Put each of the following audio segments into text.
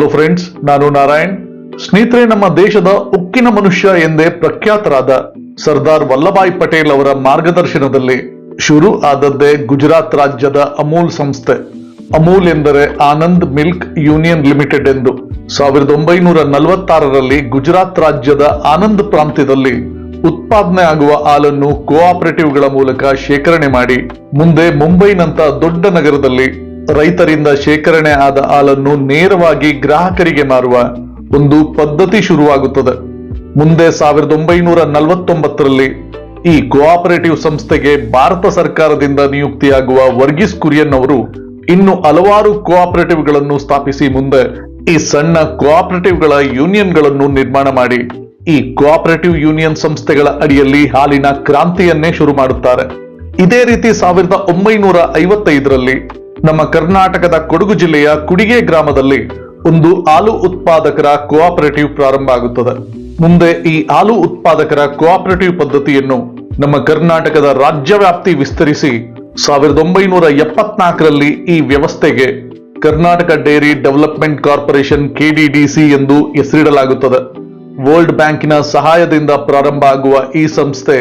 Hello friends, ನಾನು ನಾರಾಯಣ್. ಸ್ನೇಹಿತರೆ, ನಮ್ಮ ದೇಶದ ಉಕ್ಕಿನ ಮನುಷ್ಯ ಎಂದೇ ಪ್ರಖ್ಯಾತರಾದ ಸರ್ದಾರ್ ವಲ್ಲಭಾಯ್ ಪಟೇಲ್ ಅವರ ಮಾರ್ಗದರ್ಶನದಲ್ಲಿ ಶುರು ಆದದ್ದೇ ಗುಜರಾತ್ ರಾಜ್ಯದ ಅಮೂಲ್ ಸಂಸ್ಥೆ. ಅಮೂಲ್ ಎಂದರೆ ಆನಂದ್ ಮಿಲ್ಕ್ ಯೂನಿಯನ್ ಲಿಮಿಟೆಡ್ ಎಂದು 1946ರಲ್ಲಿ ಗುಜರಾತ್ ರಾಜ್ಯದ ಆನಂದ್ ಪ್ರಾಂತ್ಯದಲ್ಲಿ ಉತ್ಪಾದನೆ ಆಗುವ ಹಾಲನ್ನು ಕೋಆಪರೇಟಿವ್ಗಳ ಮೂಲಕ ಶೇಖರಣೆ ಮಾಡಿ ಮುಂದೆ ಮುಂಬೈನಂತ ದೊಡ್ಡ ನಗರದಲ್ಲಿ ರೈತರಿಂದ ಶೇಖರಣೆ ಆದ ಹಾಲನ್ನು ನೇರವಾಗಿ ಗ್ರಾಹಕರಿಗೆ ಮಾರುವ ಒಂದು ಪದ್ಧತಿ ಶುರುವಾಗುತ್ತದೆ. ಮುಂದೆ 1949ರಲ್ಲಿ ಈ ಕೋಆಪರೇಟಿವ್ ಸಂಸ್ಥೆಗೆ ಭಾರತ ಸರ್ಕಾರದಿಂದ ನಿಯುಕ್ತಿಯಾಗುವ ವರ್ಗೀಸ್ ಕುರಿಯನ್ ಅವರು ಇನ್ನು ಹಲವಾರು ಕೋಆಪರೇಟಿವ್ಗಳನ್ನು ಸ್ಥಾಪಿಸಿ ಮುಂದೆ ಈ ಸಣ್ಣ ಕೋಆಪರೇಟಿವ್ಗಳ ಯೂನಿಯನ್ಗಳನ್ನು ನಿರ್ಮಾಣ ಮಾಡಿ ಈ ಕೋಆಪರೇಟಿವ್ ಯೂನಿಯನ್ ಸಂಸ್ಥೆಗಳ ಅಡಿಯಲ್ಲಿ ಹಾಲಿನ ಕ್ರಾಂತಿಯನ್ನೇ ಶುರು ಮಾಡುತ್ತಾರೆ. ಇದೇ ರೀತಿ 1955ರಲ್ಲಿ ನಮ್ಮ ಕರ್ನಾಟಕದ ಕೊಡಗು ಜಿಲ್ಲೆಯ ಕುಡಿಗೆ ಗ್ರಾಮದಲ್ಲಿ ಒಂದು ಹಾಲು ಉತ್ಪಾದಕರ ಕೋಆಪರೇಟಿವ್ ಪ್ರಾರಂಭ ಆಗುತ್ತದೆ. ಮುಂದೆ ಈ ಹಾಲು ಉತ್ಪಾದಕರ ಕೋಆಪರೇಟಿವ್ ಪದ್ಧತಿಯನ್ನು ನಮ್ಮ ಕರ್ನಾಟಕದ ರಾಜ್ಯವ್ಯಾಪ್ತಿ ವಿಸ್ತರಿಸಿ 1974ರಲ್ಲಿ ಈ ವ್ಯವಸ್ಥೆಗೆ Karnataka dairy development corporation KDDC ಎಂದು ಹೆಸರಿಡಲಾಗುತ್ತದೆ. ವರ್ಲ್ಡ್ ಬ್ಯಾಂಕಿನ ಸಹಾಯದಿಂದ ಪ್ರಾರಂಭ ಆಗುವ ಈ ಸಂಸ್ಥೆ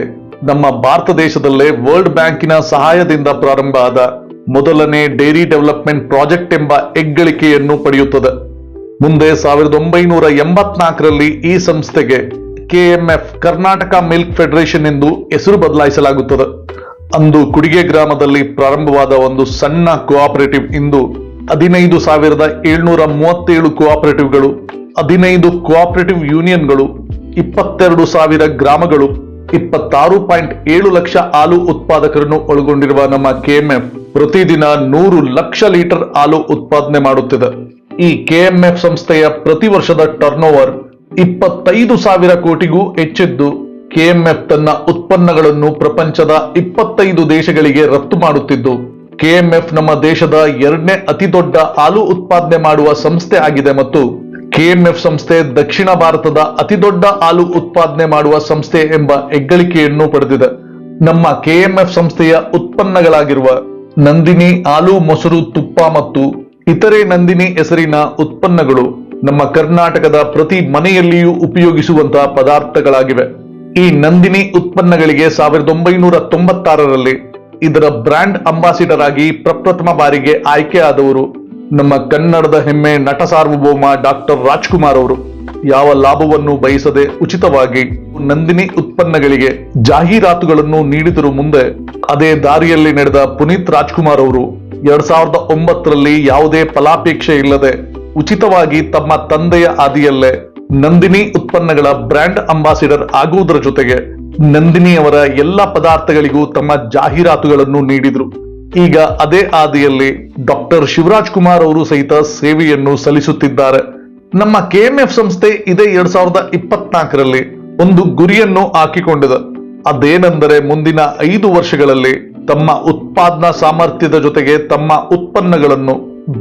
ನಮ್ಮ ಭಾರತ ದೇಶದಲ್ಲೇ ವರ್ಲ್ಡ್ ಬ್ಯಾಂಕಿನ ಸಹಾಯದಿಂದ ಪ್ರಾರಂಭ ಆದ ಮೊದಲನೇ ಡೈರಿ ಡೆವಲಪ್ಮೆಂಟ್ ಪ್ರಾಜೆಕ್ಟ್ ಎಂಬ ಹೆಗ್ಗಳಿಕೆಯನ್ನು ಪಡೆಯುತ್ತದೆ. ಮುಂದೆ 1984ರಲ್ಲಿ ಈ ಸಂಸ್ಥೆಗೆ KMF ಕರ್ನಾಟಕ ಮಿಲ್ಕ್ ಫೆಡರೇಷನ್ ಎಂದು ಹೆಸರು ಬದಲಾಯಿಸಲಾಗುತ್ತದೆ. ಅಂದು ಕುಡಿಗೆ ಗ್ರಾಮದಲ್ಲಿ ಪ್ರಾರಂಭವಾದ ಒಂದು ಸಣ್ಣ ಕೋಆಪರೇಟಿವ್ ಇಂದು 15,737 ಕೋಆಪರೇಟಿವ್ಗಳು, 15 ಕೋಆಪರೇಟಿವ್ ಯೂನಿಯನ್ಗಳು, 22,000 ಗ್ರಾಮಗಳು, 26.7 ಲಕ್ಷ ಹಾಲು ಉತ್ಪಾದಕರನ್ನು ಒಳಗೊಂಡಿರುವ ನಮ್ಮ KMF ಪ್ರತಿದಿನ 100 ಲಕ್ಷ ಲೀಟರ್ ಹಾಲು ಉತ್ಪಾದನೆ ಮಾಡುತ್ತಿದೆ. ಈ KMF ಸಂಸ್ಥೆಯ ಪ್ರತಿ ವರ್ಷದ ಟರ್ನ್ ಓವರ್ 25,000 ಕೋಟಿಗೂ ಹೆಚ್ಚಿದ್ದು KMF ತನ್ನ ಉತ್ಪನ್ನಗಳನ್ನು ಪ್ರಪಂಚದ 25 ದೇಶಗಳಿಗೆ ರಫ್ತು ಮಾಡುತ್ತಿದ್ದು KMF ನಮ್ಮ ದೇಶದ 2ನೇ ಅತಿ ದೊಡ್ಡ ಹಾಲು ಉತ್ಪಾದನೆ ಮಾಡುವ ಸಂಸ್ಥೆ ಆಗಿದೆ ಮತ್ತು KMF ಸಂಸ್ಥೆ ದಕ್ಷಿಣ ಭಾರತದ ಅತಿ ದೊಡ್ಡ ಹಾಲು ಉತ್ಪಾದನೆ ಮಾಡುವ ಸಂಸ್ಥೆ ಎಂಬ ಹೆಗ್ಗಳಿಕೆಯನ್ನು ಪಡೆದಿದೆ. ನಮ್ಮ KMF ಸಂಸ್ಥೆಯ ಉತ್ಪನ್ನಗಳಾಗಿರುವ ನಂದಿನಿ ಹಾಲು, ಮೊಸರು, ತುಪ್ಪ ಮತ್ತು ಇತರೆ ನಂದಿನಿ ಹೆಸರಿನ ಉತ್ಪನ್ನಗಳು ನಮ್ಮ ಕರ್ನಾಟಕದ ಪ್ರತಿ ಮನೆಯಲ್ಲಿಯೂ ಉಪಯೋಗಿಸುವಂತಹ ಪದಾರ್ಥಗಳಾಗಿವೆ. ಈ ನಂದಿನಿ ಉತ್ಪನ್ನಗಳಿಗೆ 1996ರಲ್ಲಿ ಇದರ ಬ್ರ್ಯಾಂಡ್ ಅಂಬಾಸಿಡರ್ ಆಗಿ ಪ್ರಪ್ರಥಮ ಬಾರಿಗೆ ಆಯ್ಕೆ ಆದವರು ನಮ್ಮ ಕನ್ನಡದ ಹೆಮ್ಮೆ ನಟ ಸಾರ್ವಭೌಮ ಡಾಕ್ಟರ್ ರಾಜ್ಕುಮಾರ್ ಅವರು. ಯಾವ ಲಾಭವನ್ನು ಬಯಸದೆ ಉಚಿತವಾಗಿ ನಂದಿನಿ ಉತ್ಪನ್ನಗಳಿಗೆ ಜಾಹೀರಾತುಗಳನ್ನು ನೀಡಿದರೂ ಮುಂದೆ ಅದೇ ದಾರಿಯಲ್ಲಿ ನಡೆದ ಪುನೀತ್ ರಾಜ್ಕುಮಾರ್ ಅವರು 2009ರಲ್ಲಿ ಯಾವುದೇ ಫಲಾಪೇಕ್ಷೆ ಇಲ್ಲದೆ ಉಚಿತವಾಗಿ ತಮ್ಮ ತಂದೆಯ ಹಾದಿಯಲ್ಲೇ ನಂದಿನಿ ಉತ್ಪನ್ನಗಳ ಬ್ರ್ಯಾಂಡ್ ಅಂಬಾಸಿಡರ್ ಆಗುವುದರ ಜೊತೆಗೆ ನಂದಿನಿಯವರ ಎಲ್ಲ ಪದಾರ್ಥಗಳಿಗೂ ತಮ್ಮ ಜಾಹೀರಾತುಗಳನ್ನು ನೀಡಿದ್ರು. ಈಗ ಅದೇ ಹಾದಿಯಲ್ಲಿ ಡಾಕ್ಟರ್ ಶಿವರಾಜ್ ಕುಮಾರ್ ಅವರು ಸಹಿತ ಸೇವೆಯನ್ನು ಸಲ್ಲಿಸುತ್ತಿದ್ದಾರೆ. ನಮ್ಮ KMF ಸಂಸ್ಥೆ ಇದೇ 2024ರಲ್ಲಿ ಒಂದು ಗುರಿಯನ್ನು ಹಾಕಿಕೊಂಡಿದೆ. ಅದೇನೆಂದರೆ ಮುಂದಿನ 5 ವರ್ಷಗಳಲ್ಲಿ ತಮ್ಮ ಉತ್ಪಾದನಾ ಸಾಮರ್ಥ್ಯದ ಜೊತೆಗೆ ತಮ್ಮ ಉತ್ಪನ್ನಗಳನ್ನು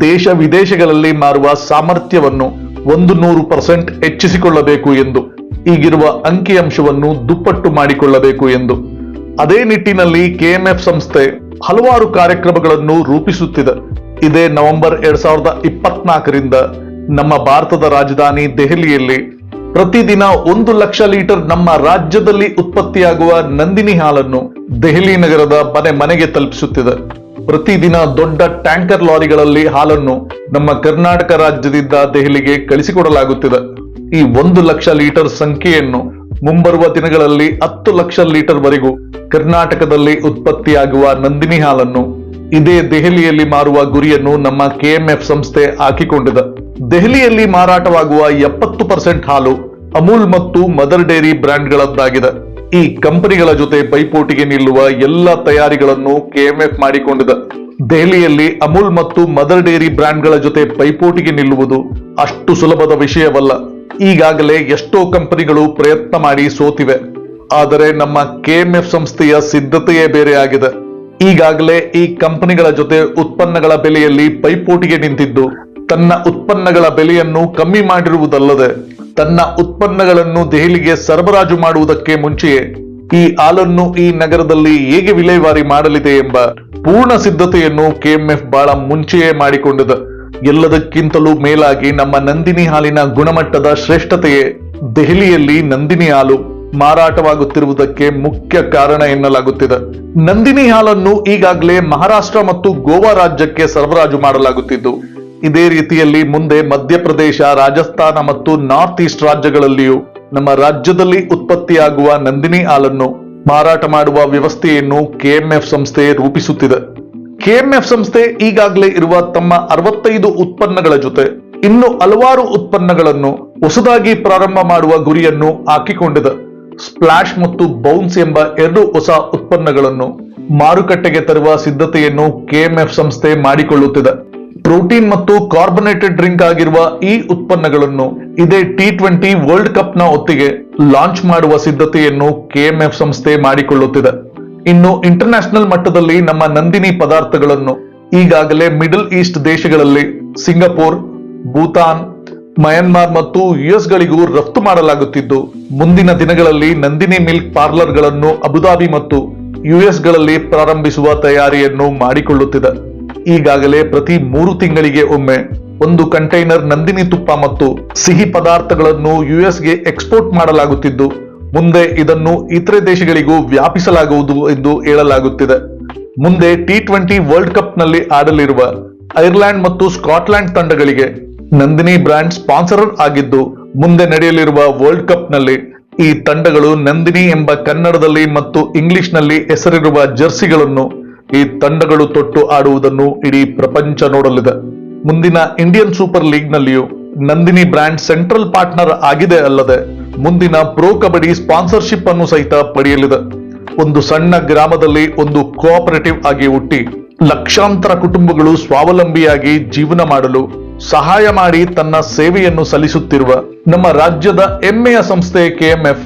ದೇಶ ವಿದೇಶಗಳಲ್ಲಿ ಮಾರುವ ಸಾಮರ್ಥ್ಯವನ್ನು 100% ಹೆಚ್ಚಿಸಿಕೊಳ್ಳಬೇಕು ಎಂದು, ಈಗಿರುವ ಅಂಕಿಅಂಶವನ್ನು ದುಪ್ಪಟ್ಟು ಮಾಡಿಕೊಳ್ಳಬೇಕು ಎಂದು. ಅದೇ ನಿಟ್ಟಿನಲ್ಲಿ KMF ಸಂಸ್ಥೆ ಹಲವಾರು ಕಾರ್ಯಕ್ರಮಗಳನ್ನು ರೂಪಿಸುತ್ತಿದೆ. ಇದೇ ನವೆಂಬರ್ 2024ರಿಂದ ನಮ್ಮ ಭಾರತದ ರಾಜಧಾನಿ ದೆಹಲಿಯಲ್ಲಿ ಪ್ರತಿದಿನ 1 ಲಕ್ಷ ಲೀಟರ್ ನಮ್ಮ ರಾಜ್ಯದಲ್ಲಿ ಉತ್ಪತ್ತಿಯಾಗುವ ನಂದಿನಿ ಹಾಲನ್ನು ದೆಹಲಿ ನಗರದ ಮನೆ ಮನೆಗೆ ತಲುಪಿಸುತ್ತಿದೆ. ಪ್ರತಿದಿನ ದೊಡ್ಡ ಟ್ಯಾಂಕರ್ ಲಾರಿಗಳಲ್ಲಿ ಹಾಲನ್ನು ನಮ್ಮ ಕರ್ನಾಟಕ ರಾಜ್ಯದಿಂದ ದೆಹಲಿಗೆ ಕಳಿಸಿಕೊಡಲಾಗುತ್ತಿದೆ. ಈ 1 ಲಕ್ಷ ಲೀಟರ್ ಸಂಖ್ಯೆಯನ್ನು ಮುಂಬರುವ ದಿನಗಳಲ್ಲಿ 10 ಲಕ್ಷ ಲೀಟರ್ ವರೆಗೂ ಕರ್ನಾಟಕದಲ್ಲಿ ಉತ್ಪತ್ತಿಯಾಗುವ ನಂದಿನಿ ಹಾಲನ್ನು ಇದೇ ದೆಹಲಿಯಲ್ಲಿ ಮಾರುವ ಗುರಿಯನ್ನು ನಮ್ಮ KMF ಸಂಸ್ಥೆ ಹಾಕಿಕೊಂಡಿದೆ. ದೆಹಲಿಯಲ್ಲಿ ಮಾರಾಟವಾಗುವ 70% ಹಾಲು ಅಮೂಲ್ ಮತ್ತು ಮದರ್ ಡೈರಿ ಬ್ರ್ಯಾಂಡ್ಗಳದ್ದಾಗಿದೆ. ಈ ಕಂಪನಿಗಳ ಜೊತೆ ಪೈಪೋಟಿಗೆ ನಿಲ್ಲುವ ಎಲ್ಲ ತಯಾರಿಗಳನ್ನು KMF ಮಾಡಿಕೊಂಡಿದೆ. ದೆಹಲಿಯಲ್ಲಿ ಅಮೂಲ್ ಮತ್ತು ಮದರ್ ಡೈರಿ ಬ್ರ್ಯಾಂಡ್ಗಳ ಜೊತೆ ಪೈಪೋಟಿಗೆ ನಿಲ್ಲುವುದು ಅಷ್ಟು ಸುಲಭದ ವಿಷಯವಲ್ಲ. ಈಗಾಗಲೇ ಎಷ್ಟೋ ಕಂಪನಿಗಳು ಪ್ರಯತ್ನ ಮಾಡಿ ಸೋತಿವೆ. ಆದರೆ ನಮ್ಮ KMF ಸಂಸ್ಥೆಯ ಸಿದ್ಧತೆಯೇ ಬೇರೆ ಆಗಿದೆ. ಈಗಾಗಲೇ ಈ ಕಂಪನಿಗಳ ಜೊತೆ ಉತ್ಪನ್ನಗಳ ಬೆಲೆಯಲ್ಲಿ ಪೈಪೋಟಿಗೆ ನಿಂತಿದ್ದು ತನ್ನ ಉತ್ಪನ್ನಗಳ ಬೆಲೆಯನ್ನು ಕಮ್ಮಿ ಮಾಡಿರುವುದಲ್ಲದೆ ತನ್ನ ಉತ್ಪನ್ನಗಳನ್ನು ದೆಹಲಿಗೆ ಸರಬರಾಜು ಮಾಡುವುದಕ್ಕೆ ಮುಂಚೆಯೇ ಈ ಹಾಲನ್ನು ಈ ನಗರದಲ್ಲಿ ಹೇಗೆ ವಿಲೇವಾರಿ ಮಾಡಲಿದೆ ಎಂಬ ಪೂರ್ಣ ಸಿದ್ಧತೆಯನ್ನು KMF ಬಹಳ ಮುಂಚೆಯೇ ಮಾಡಿಕೊಂಡಿದೆ. ಎಲ್ಲದಕ್ಕಿಂತಲೂ ಮೇಲಾಗಿ ನಮ್ಮ ನಂದಿನಿ ಹಾಲಿನ ಗುಣಮಟ್ಟದ ಶ್ರೇಷ್ಠತೆಯೇ ದೆಹಲಿಯಲ್ಲಿ ನಂದಿನಿ ಹಾಲು ಮಾರಾಟವಾಗುತ್ತಿರುವುದಕ್ಕೆ ಮುಖ್ಯ ಕಾರಣ ಎನ್ನಲಾಗುತ್ತಿದೆ. ನಂದಿನಿ ಹಾಲನ್ನು ಈಗಾಗಲೇ ಮಹಾರಾಷ್ಟ್ರ ಮತ್ತು ಗೋವಾ ರಾಜ್ಯಕ್ಕೆ ಸರಬರಾಜು ಮಾಡಲಾಗುತ್ತಿದ್ದು, ಇದೇ ರೀತಿಯಲ್ಲಿ ಮುಂದೆ ಮಧ್ಯಪ್ರದೇಶ, ರಾಜಸ್ಥಾನ ಮತ್ತು ನಾರ್ತ್ ಈಸ್ಟ್ ರಾಜ್ಯಗಳಲ್ಲಿಯೂ ನಮ್ಮ ರಾಜ್ಯದಲ್ಲಿ ಉತ್ಪತ್ತಿಯಾಗುವ ನಂದಿನಿ ಹಾಲನ್ನು ಮಾರಾಟ ಮಾಡುವ ವ್ಯವಸ್ಥೆಯನ್ನು ಕೆಎಂಎಫ್ ಸಂಸ್ಥೆ ರೂಪಿಸುತ್ತಿದೆ. ಕೆಎಂಎಫ್ ಸಂಸ್ಥೆ ಈಗಾಗಲೇ ಇರುವ ತಮ್ಮ 65 ಉತ್ಪನ್ನಗಳ ಜೊತೆ ಇನ್ನು ಹಲವಾರು ಉತ್ಪನ್ನಗಳನ್ನು ಹೊಸದಾಗಿ ಪ್ರಾರಂಭ ಮಾಡುವ ಗುರಿಯನ್ನು ಹಾಕಿಕೊಂಡಿದೆ. ಸ್ಪ್ಲಾಶ್ ಮತ್ತು ಬೌನ್ಸ್ ಎಂಬ 2 ಹೊಸ ಉತ್ಪನ್ನಗಳನ್ನು ಮಾರುಕಟ್ಟೆಗೆ ತರುವ ಸಿದ್ಧತೆಯನ್ನು ಕೆಎಂಎಫ್ ಸಂಸ್ಥೆ ಮಾಡಿಕೊಳ್ಳುತ್ತಿದೆ. ಪ್ರೋಟೀನ್ ಮತ್ತು ಕಾರ್ಬೊನೇಟೆಡ್ ಡ್ರಿಂಕ್ ಆಗಿರುವ ಈ ಉತ್ಪನ್ನಗಳನ್ನು ಇದೇ T20 ವರ್ಲ್ಡ್ ಕಪ್ ನ ಹೊತ್ತಿಗೆ ಲಾಂಚ್ ಮಾಡುವ ಸಿದ್ಧತೆಯನ್ನು ಕೆಎಂಎಫ್ ಸಂಸ್ಥೆ ಮಾಡಿಕೊಳ್ಳುತ್ತಿದೆ. ಇನ್ನು ಇಂಟರ್ನ್ಯಾಷನಲ್ ಮಟ್ಟದಲ್ಲಿ ನಮ್ಮ ನಂದಿನಿ ಪದಾರ್ಥಗಳನ್ನು ಈಗಾಗಲೇ ಮಿಡಲ್ ಈಸ್ಟ್ ದೇಶಗಳಲ್ಲಿ ಸಿಂಗಪುರ್, ಭೂತಾನ್, ಮಯನ್ಮಾರ್ ಮತ್ತು ಯುಎಸ್ ಗಳಿಗೂ ರಫ್ತು ಮಾಡಲಾಗುತ್ತಿದ್ದು, ಮುಂದಿನ ದಿನಗಳಲ್ಲಿ ನಂದಿನಿ ಮಿಲ್ಕ್ ಪಾರ್ಲರ್ಗಳನ್ನು ಅಬುದಾಬಿ ಮತ್ತು ಯುಎಸ್ ಗಳಲ್ಲಿ ಪ್ರಾರಂಭಿಸುವ ತಯಾರಿಯನ್ನು ಮಾಡಿಕೊಳ್ಳುತ್ತಿದೆ. ಈಗಾಗಲೇ ಪ್ರತಿ 3 ತಿಂಗಳಿಗೆ ಒಮ್ಮೆ 1 ಕಂಟೈನರ್ ನಂದಿನಿ ತುಪ್ಪ ಮತ್ತು ಸಿಹಿ ಪದಾರ್ಥಗಳನ್ನು ಯುಎಸ್ಗೆ ಎಕ್ಸ್ಪೋರ್ಟ್ ಮಾಡಲಾಗುತ್ತಿದ್ದು, ಮುಂದೆ ಇದನ್ನು ಇತರೆ ದೇಶಗಳಿಗೂ ವ್ಯಾಪಿಸಲಾಗುವುದು ಎಂದು ಹೇಳಲಾಗುತ್ತಿದೆ. ಮುಂದೆ T20 ವರ್ಲ್ಡ್ ಕಪ್ ನಲ್ಲಿ ಆಡಲಿರುವ ಐರ್ಲೆಂಡ್ ಮತ್ತು ಸ್ಕಾಟ್ಲೆಂಡ್ ತಂಡಗಳಿಗೆ ನಂದಿನಿ ಬ್ರ್ಯಾಂಡ್ ಸ್ಪಾನ್ಸರ್ ಆಗಿದ್ದು, ಮುಂದೆ ನಡೆಯಲಿರುವ ವರ್ಲ್ಡ್ ಕಪ್ ನಲ್ಲಿ ಈ ತಂಡಗಳು ನಂದಿನಿ ಎಂಬ ಕನ್ನಡದಲ್ಲಿ ಮತ್ತು ಇಂಗ್ಲಿಷ್ ನಲ್ಲಿ ಹೆಸರಿರುವ ಜರ್ಸಿಗಳನ್ನು ಈ ತಂಡಗಳು ತೊಟ್ಟು ಆಡುವುದನ್ನು ಇಡೀ ಪ್ರಪಂಚ ನೋಡಲಿದೆ. ಮುಂದಿನ ಇಂಡಿಯನ್ ಸೂಪರ್ ಲೀಗ್ ನಲ್ಲಿಯೂ ನಂದಿನಿ ಬ್ರ್ಯಾಂಡ್ ಸೆಂಟ್ರಲ್ ಪಾರ್ಟ್ನರ್ ಆಗಿದೆ ಅಲ್ಲದೆ ಮುಂದಿನ ಪ್ರೋ ಕಬಡ್ಡಿ ಸ್ಪಾನ್ಸರ್ಶಿಪ್ ಅನ್ನು ಸಹಿತ ಪಡೆಯಲಿದೆ. ಒಂದು ಸಣ್ಣ ಗ್ರಾಮದಲ್ಲಿ ಒಂದು ಕೋಆಪರೇಟಿವ್ ಆಗಿ ಹುಟ್ಟಿ ಲಕ್ಷಾಂತರ ಕುಟುಂಬಗಳು ಸ್ವಾವಲಂಬಿಯಾಗಿ ಜೀವನ ಮಾಡಲು ಸಹಾಯ ಮಾಡಿ ತನ್ನ ಸೇವೆಯನ್ನು ಸಲ್ಲಿಸುತ್ತಿರುವ ನಮ್ಮ ರಾಜ್ಯದ ಹೆಮ್ಮೆಯ ಸಂಸ್ಥೆ ಕೆಎಂಎಫ್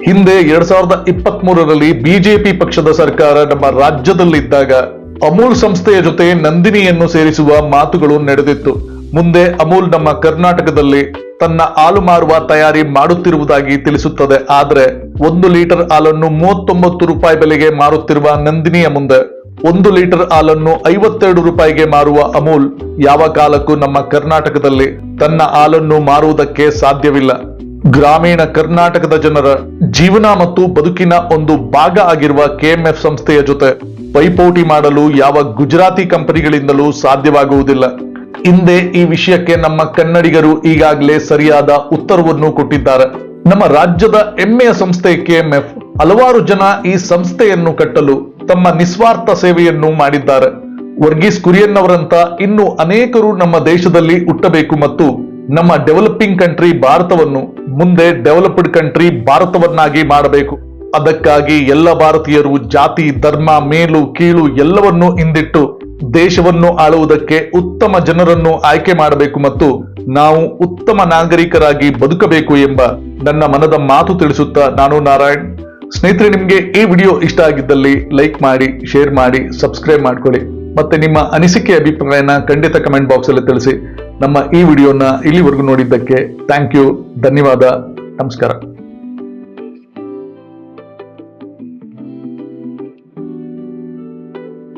ಹಿಂದೆ 2023ರಲ್ಲಿ ಬಿಜೆಪಿ ಪಕ್ಷದ ಸರ್ಕಾರ ನಮ್ಮ ರಾಜ್ಯದಲ್ಲಿದ್ದಾಗ ಅಮೂಲ್ ಸಂಸ್ಥೆಯ ಜೊತೆ ನಂದಿನಿಯನ್ನು ಸೇರಿಸುವ ಮಾತುಗಳು ನಡೆದಿತ್ತು. ಮುಂದೆ ಅಮೂಲ್ ನಮ್ಮ ಕರ್ನಾಟಕದಲ್ಲಿ ತನ್ನ ಹಾಲು ಮಾರುವ ತಯಾರಿ ಮಾಡುತ್ತಿರುವುದಾಗಿ ತಿಳಿಸುತ್ತದೆ. ಆದ್ರೆ 1 ಲೀಟರ್ ಹಾಲನ್ನು 39 ರೂಪಾಯಿ ಬೆಲೆಗೆ ಮಾರುತ್ತಿರುವ ನಂದಿನಿಯ ಮುಂದೆ 1 ಲೀಟರ್ ಹಾಲನ್ನು 52 ರೂಪಾಯಿಗೆ ಮಾರುವ ಅಮೂಲ್ ಯಾವ ಕಾಲಕ್ಕೂ ನಮ್ಮ ಕರ್ನಾಟಕದಲ್ಲಿ ತನ್ನ ಹಾಲನ್ನು ಮಾರುವುದಕ್ಕೆ ಸಾಧ್ಯವಿಲ್ಲ. ಗ್ರಾಮೀಣ ಕರ್ನಾಟಕದ ಜನರ ಜೀವನ ಮತ್ತು ಬದುಕಿನ ಒಂದು ಭಾಗ ಆಗಿರುವ ಕೆಎಂಎಫ್ ಸಂಸ್ಥೆಯ ಜೊತೆ ಪೈಪೋಟಿ ಮಾಡಲು ಯಾವ ಗುಜರಾತಿ ಕಂಪನಿಗಳಿಂದಲೂ ಸಾಧ್ಯವಾಗುವುದಿಲ್ಲ. ಹಿಂದೆ ಈ ವಿಷಯಕ್ಕೆ ನಮ್ಮ ಕನ್ನಡಿಗರು ಈಗಾಗಲೇ ಸರಿಯಾದ ಉತ್ತರವನ್ನು ಕೊಟ್ಟಿದ್ದಾರೆ. ನಮ್ಮ ರಾಜ್ಯದ ಹೆಮ್ಮೆಯ ಸಂಸ್ಥೆ ಕೆಎಂಎಫ್ ಹಲವಾರು ಜನ ಈ ಸಂಸ್ಥೆಯನ್ನು ಕಟ್ಟಲು ತಮ್ಮ ನಿಸ್ವಾರ್ಥ ಸೇವೆಯನ್ನು ಮಾಡಿದ್ದಾರೆ. ವರ್ಗೀಸ್ ಕುರಿಯನ್ ಅವರಂತ ಇನ್ನು ಅನೇಕರು ನಮ್ಮ ದೇಶದಲ್ಲಿ ಹುಟ್ಟಬೇಕು ಮತ್ತು ನಮ್ಮ ಡೆವಲಪಿಂಗ್ ಕಂಟ್ರಿ ಭಾರತವನ್ನು ಮುಂದೆ ಡೆವಲಪ್ಡ್ ಕಂಟ್ರಿ ಭಾರತವನ್ನಾಗಿ ಮಾಡಬೇಕು. ಅದಕ್ಕಾಗಿ ಎಲ್ಲ ಭಾರತೀಯರು ಜಾತಿ, ಧರ್ಮ, ಮೇಲು ಕೀಳು ಎಲ್ಲವನ್ನೂ ಹಿಂದಿಟ್ಟು ದೇಶವನ್ನು ಆಳುವುದಕ್ಕೆ ಉತ್ತಮ ಜನರನ್ನು ಆಯ್ಕೆ ಮಾಡಬೇಕು ಮತ್ತು ನಾವು ಉತ್ತಮ ನಾಗರಿಕರಾಗಿ ಬದುಕಬೇಕು ಎಂಬ ನನ್ನ ಮನದ ಮಾತು ತಿಳಿಸುತ್ತಾ ನಾನು ನಾರಾಯಣ್. ಸ್ನೇಹಿತರೆ, ನಿಮ್ಗೆ ಈ ವಿಡಿಯೋ ಇಷ್ಟ ಆಗಿದ್ದಲ್ಲಿ ಲೈಕ್ ಮಾಡಿ, ಶೇರ್ ಮಾಡಿ, ಸಬ್ಸ್ಕ್ರೈಬ್ ಮಾಡ್ಕೊಳ್ಳಿ. ಮತ್ತೆ ನಿಮ್ಮ ಅನಿಸಿಕೆ ಅಭಿಪ್ರಾಯನ ಖಂಡಿತ ಕಮೆಂಟ್ ಬಾಕ್ಸ್ ಅಲ್ಲಿ ತಿಳಿಸಿ. ನಮ್ಮ ಈ ವಿಡಿಯೋನ ಇಲ್ಲಿವರೆಗೂ ನೋಡಿದ್ದಕ್ಕೆ ಥ್ಯಾಂಕ್ ಯು, ಧನ್ಯವಾದ, ನಮಸ್ಕಾರ.